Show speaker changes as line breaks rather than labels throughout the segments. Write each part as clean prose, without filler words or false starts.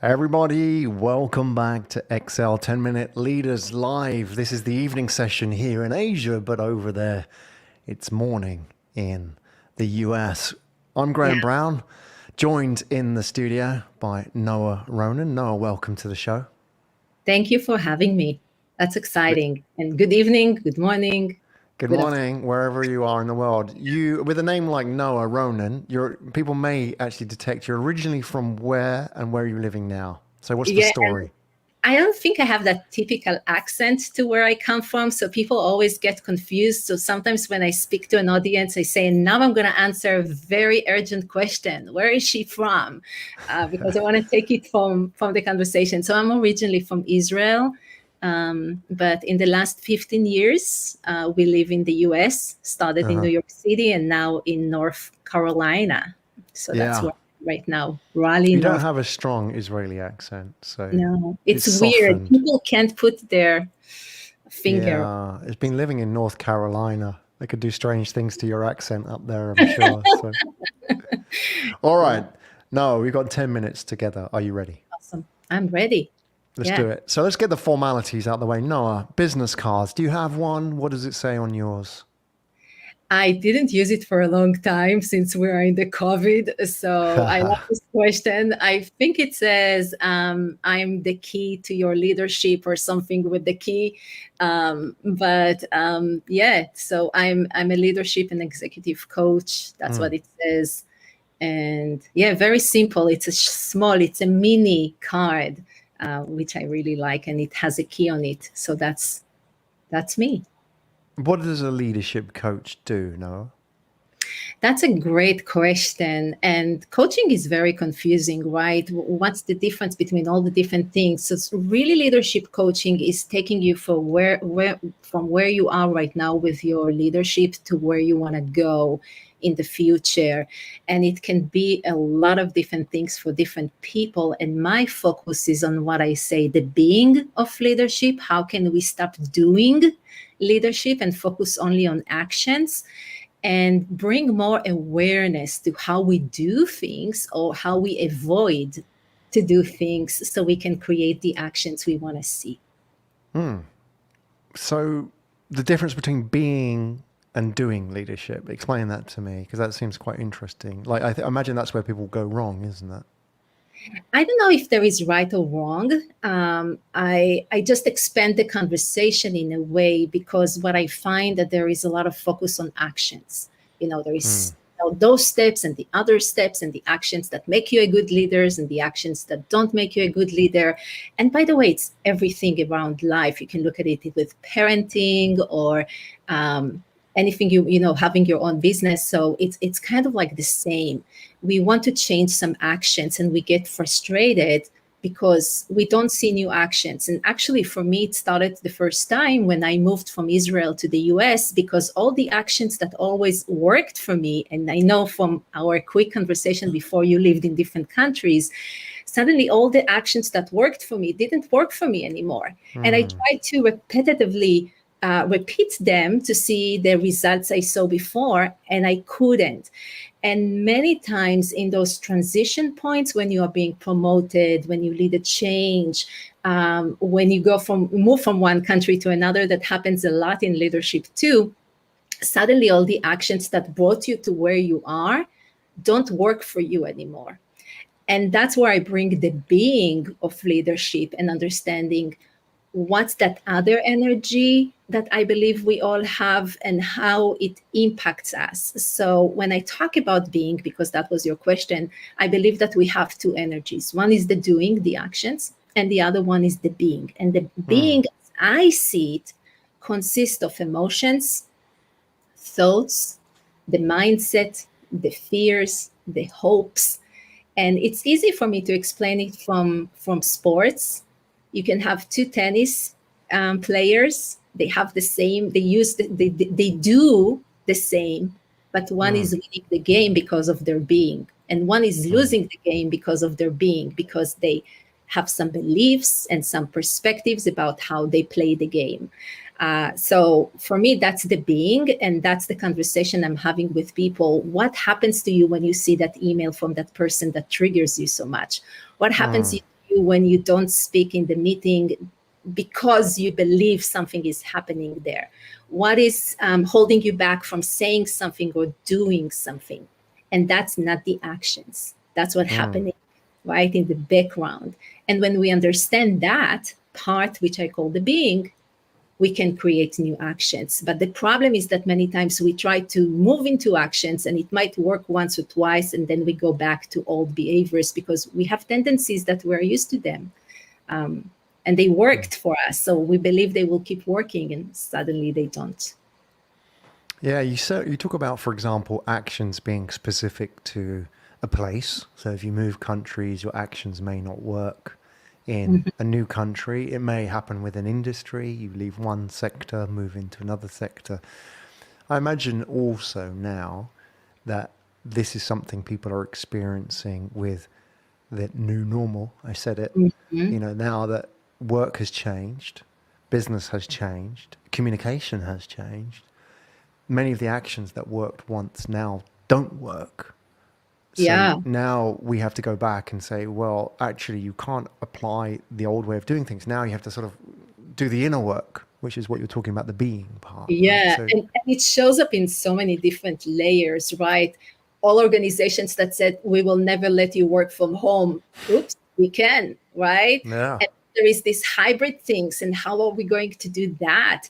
Everybody, welcome back to Excel 10-Minute Leaders Live. This is the evening session here in Asia, but over there, it's morning in the US. I'm Graham
Yeah,
Brown, joined in the studio by Noa Ronen. Noa, welcome to the show.
thank you for having me. That's exciting. And good evening, good morning,
Good
good afternoon.
morning, wherever you are in the world. You, with a name like Noa Ronen, people may actually detect you're originally from where and where are you living now? So what's the
Yeah,
story?
I don't think I have that typical accent to where I come from. So people always get confused. So sometimes when I speak to an audience, I say, now I'm going to answer a very urgent question. Where is she from? Because I want to take it from the conversation. So I'm originally from Israel. But in the last 15 years, we live in the US, started in New
Uh-huh.
York City and now in North Carolina. So that's
Yeah.
where right now, Raleigh,
You don't
North.
have a strong Israeli accent, so
No,
it's
it's weird.
softened.
People can't put their finger.
Yeah, it's been living in North Carolina. They could do strange things to your accent up there, I'm sure. So, all
Yeah,
right. No, we've got 10 minutes together. Are you ready?
awesome. I'm ready.
Let's
Yeah.
do it. So let's get the formalities out the way. Noah, business cards. Do you have one? What does it say on yours?
I didn't use it for a long time since we are in the COVID. So I love this question. I think it says, I'm the key to your leadership or something with the key. Yeah, so I'm a leadership and executive coach. That's what it says. And yeah, very simple. It's it's a mini card, which I really like, and it has a key on it. So that's me.
What does a leadership coach do, Noah?
That's a great question. And coaching is very confusing, right? What's the difference between all the different things? So it's really leadership coaching is taking you from where you are right now with your leadership to where you want to go in the future. And it can be a lot of different things for different people. And my focus is on what I say, the being of leadership. How can we stop doing leadership and focus only on actions? And bring more awareness to how we do things or how we avoid to do things so we can create the actions we want to see.
So the difference between being and doing leadership, explain that to me, because that seems quite interesting. Like, I imagine that's where people go wrong, isn't it?
I don't know if there is right or wrong. I just expand the conversation in a way because what I find that there is a lot of focus on actions. There is those steps and the other steps and the actions that make you a good leader and the actions that don't make you a good leader. And by the way, it's everything around life. You can look at it with parenting or anything having your own business. So it's kind of like the same. We want to change some actions and we get frustrated because we don't see new actions. And actually, for me, it started the first time when I moved from Israel to the US because all the actions that always worked for me, and I know from our quick conversation before you lived in different countries, suddenly all the actions that worked for me didn't work for me anymore. And I tried to repetitively repeat them to see the results I saw before, and I couldn't. And many times in those transition points, when you are being promoted, when you lead a change, when you move from one country to another, that happens a lot in leadership too. Suddenly, all the actions that brought you to where you are don't work for you anymore. And that's where I bring the being of leadership and understanding what's that other energy that I believe we all have and how it impacts us. So when I talk about being, because that was your question, I believe that we have two energies. One is the doing, the actions, and the other one is the being. And the being, as I see it, consists of emotions, thoughts, the mindset, the fears, the hopes. And it's easy for me to explain it from sports. You can have two tennis players. They have the same. They do the same, but one is winning the game because of their being, and one is losing the game because of their being, because they have some beliefs and some perspectives about how they play the game. So for me, that's the being, and that's the conversation I'm having with people. What happens to you when you see that email from that person that triggers you so much? What happens to you when you don't speak in the meeting because you believe something is happening there? What is holding you back from saying something or doing something? And that's not the actions. That's what happening right in the background. And when we understand that part, which I call the being, we can create new actions. But the problem is that many times we try to move into actions and it might work once or twice, and then we go back to old behaviors because we have tendencies that we're used to them. And they worked for us. So we believe they will keep working, and suddenly they don't.
Yeah, you talk about, for example, actions being specific to a place. So if you move countries, your actions may not work in a new country. It may happen with an industry. You leave one sector, move into another sector. I imagine also now that this is something people are experiencing with the new normal. I said it,
Mhm.
now that work has changed, business has changed, communication has changed. Many of the actions that worked once now don't work. So
Yeah.
now we have to go back and say, well, actually, you can't apply the old way of doing things. Now you have to sort of do the inner work, which is what you're talking about, the being part, right?
Yeah,
So,
and it shows up in so many different layers, right? All organizations that said we will never let you work from home, oops, we can, right?
yeah.
And there is this hybrid things, and how are we going to do that?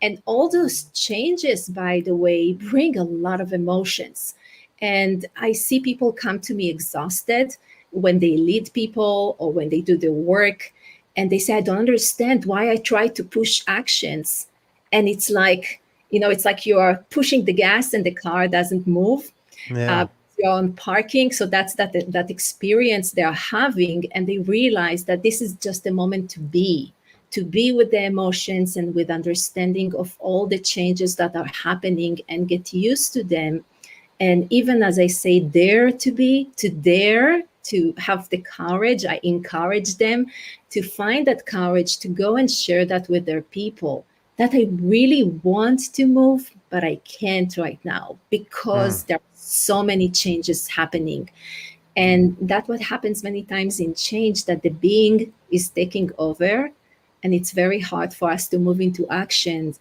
And all those changes, by the way, bring a lot of emotions. And I see people come to me exhausted when they lead people or when they do their work, and they say, I don't understand why I try to push actions and it's like it's like you are pushing the gas and the car doesn't move.
Yeah.
You're on parking, so that's that experience they're having, and they realize that this is just a moment to be with the emotions and with understanding of all the changes that are happening and get used to them. And even as I say, dare to have the courage, I encourage them to find that courage to go and share that with their people, that I really want to move, but I can't right now because there are so many changes happening. And that's what happens many times in change, that the being is taking over, and it's very hard for us to move into actions.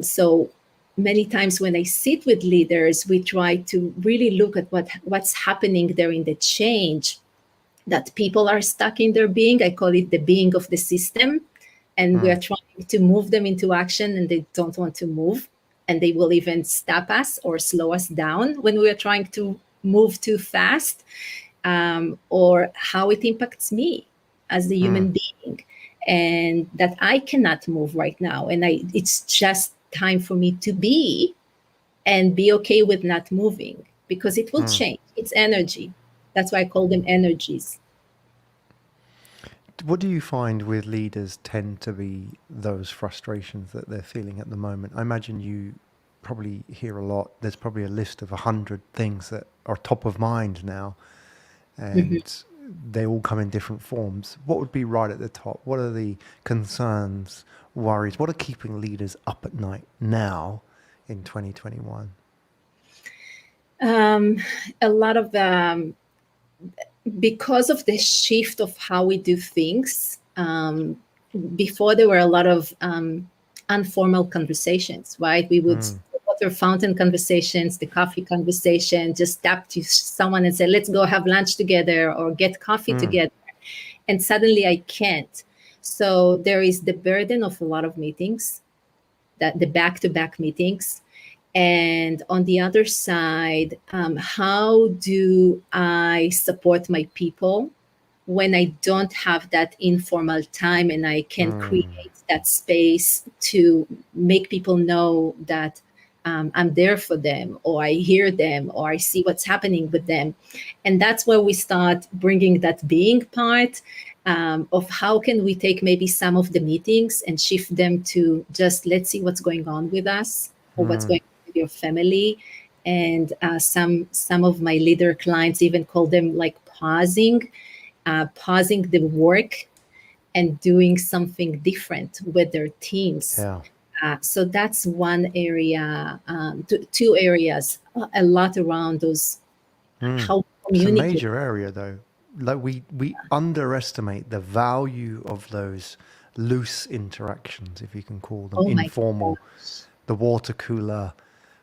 So many times when I sit with leaders, we try to really look at what's happening there in the change, that people are stuck in their being. I call it the being of the system. And we are trying to move them into action and they don't want to move. And they will even stop us or slow us down when we are trying to move too fast, or how it impacts me as a human being. And that I cannot move right now. And it's just time for me to be and be okay with not moving because it will change. It's energy. That's why I call them energies.
What do you find with leaders tend to be those frustrations that they're feeling at the moment? I imagine you probably hear a lot. There's probably a list of 100 things that are top of mind now,
Mhm.
and they all come in different forms. What would be right at the top? What are the concerns, worries? What are keeping leaders up at night now in 2021?
A lot of because of the shift of how we do things. Before there were a lot of informal conversations, right? We would water fountain conversations, the coffee conversation, just tap to someone and say, let's go have lunch together or get coffee together. And suddenly I can't. So there is the burden of a lot of meetings, that the back-to-back meetings. And on the other side, how do I support my people when I don't have that informal time and I can create that space to make people know that I'm there for them, or I hear them, or I see what's happening with them. And that's where we start bringing that being part, of how can we take maybe some of the meetings and shift them to just let's see what's going on with us or what's going on with your family. And some of my leader clients even call them like pausing the work and doing something different with their teams.
Yeah.
So that's one area, two areas, a lot around those, how we
It's a
communicate.
major area, though. like we underestimate the value of those loose interactions, if you can call them
Oh my
informal,
gosh.
the water cooler,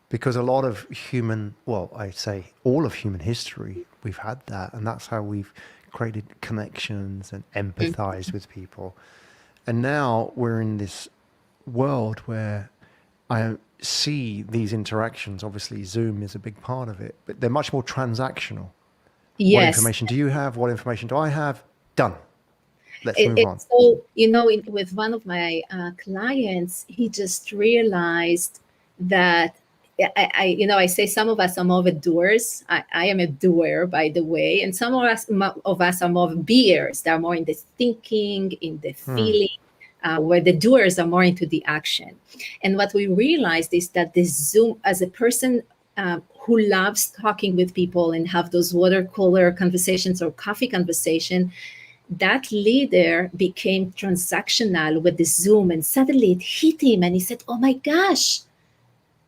because a lot of human, well, I'd say all of human history, we've had that, and that's how we've created connections and
Mm.
empathized with people. And now we're in this world where I see these interactions. Obviously, Zoom is a big part of it, but they're much more transactional. What
Yes.
information do you have? What information do I have? Done. Let's move on.
It's so, with one of my clients, he just realized that I say some of us are more of a doers. I am a doer, by the way, and some of us are more of beers. They're more in the thinking, in the
Hmm.
feeling, where the doers are more into the action. And what we realized is that the Zoom, as a person who loves talking with people and have those water cooler conversations or coffee conversation, that leader became transactional with the Zoom, and suddenly it hit him and he said, oh my gosh,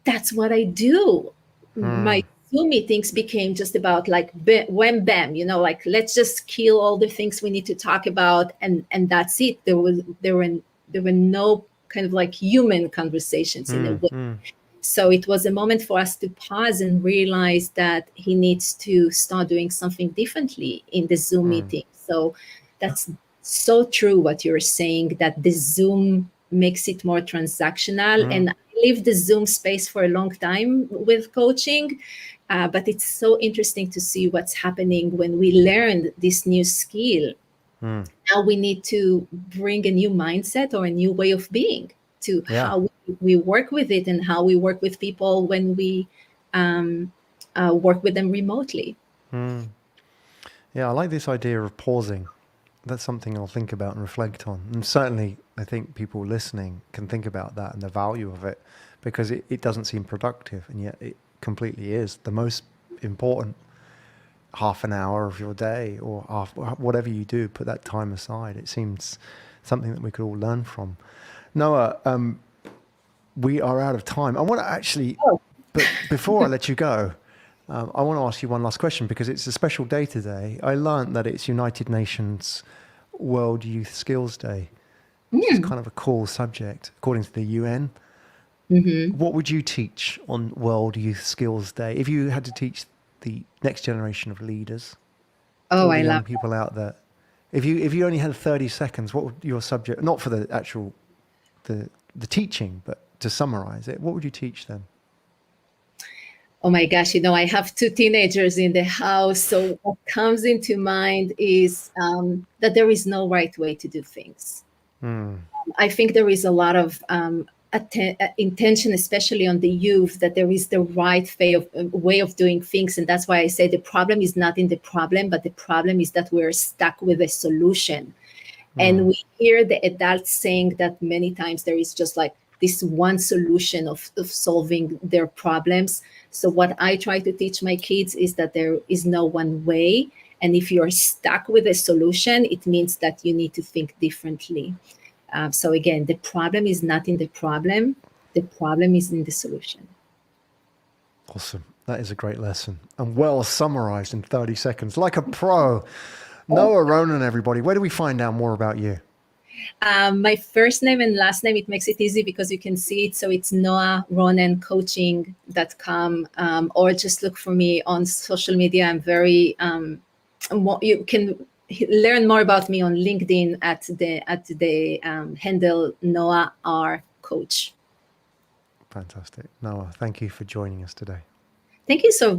that's what I do. My
Hmm.
Zoom meetings became just about like wham bam, like let's just kill all the things we need to talk about, and that's it. There were no kind of like human conversations in a
Hmm.
way.
Hmm.
So it was a moment for us to pause and realize that he needs to start doing something differently in the Zoom
Hmm.
meeting. So that's so true what you're saying, that the Zoom makes it more transactional.
Hmm.
And I lived the Zoom space for a long time with coaching. But it's so interesting to see what's happening when we learn this new skill.
Hmm.
Now we need to bring a new mindset or a new way of being to
Yeah.
how we work with it and how we work with people when we um, work with them remotely.
Hmm. Yeah. I like this idea of pausing. That's something I'll think about and reflect on. And certainly, I think people listening can think about that and the value of it, because it doesn't seem productive, and yet it completely is the most important half an hour of your day, or whatever you do, put that time aside. It seems something that we could all learn from. Noah, we are out of time. I want to actually,
Oh,
but before I let you go, I want to ask you one last question, because it's a special day today. I learned that it's United Nations World Youth Skills Day, which is
mm,
kind of a cool subject according to the UN.
hmm.
What would you teach on World Youth Skills Day if you had to teach the next generation of leaders,
Oh,
all the
I love
young people out there? If you only had 30 seconds, what would your subject, not for the actual the teaching, but to summarize it, what would you teach them?
Oh my gosh, I have two teenagers in the house. So what comes into mind is that there is no right way to do things.
Hmm.
I think there is a lot of intention, especially on the youth, that there is the right way of doing things. And that's why I say the problem is not in the problem, but the problem is that we're stuck with a solution.
Hmm.
And we hear the adults saying that many times there is just like this one solution of solving their problems. So what I try to teach my kids is that there is no one way. And if you're stuck with a solution, it means that you need to think differently. So again, the problem is not in the problem is in the solution.
Awesome. That is a great lesson and well summarized in 30 seconds, like a pro. Noa Ronen, everybody. Where do we find out more about you?
My first name and last name, it makes it easy because you can see it. So it's noaronencoaching.com, or just look for me on social media. I'm very, you can learn more about me on LinkedIn at the handle Noah R Coach.
Fantastic. Noah, thank you for joining us today.
Thank you so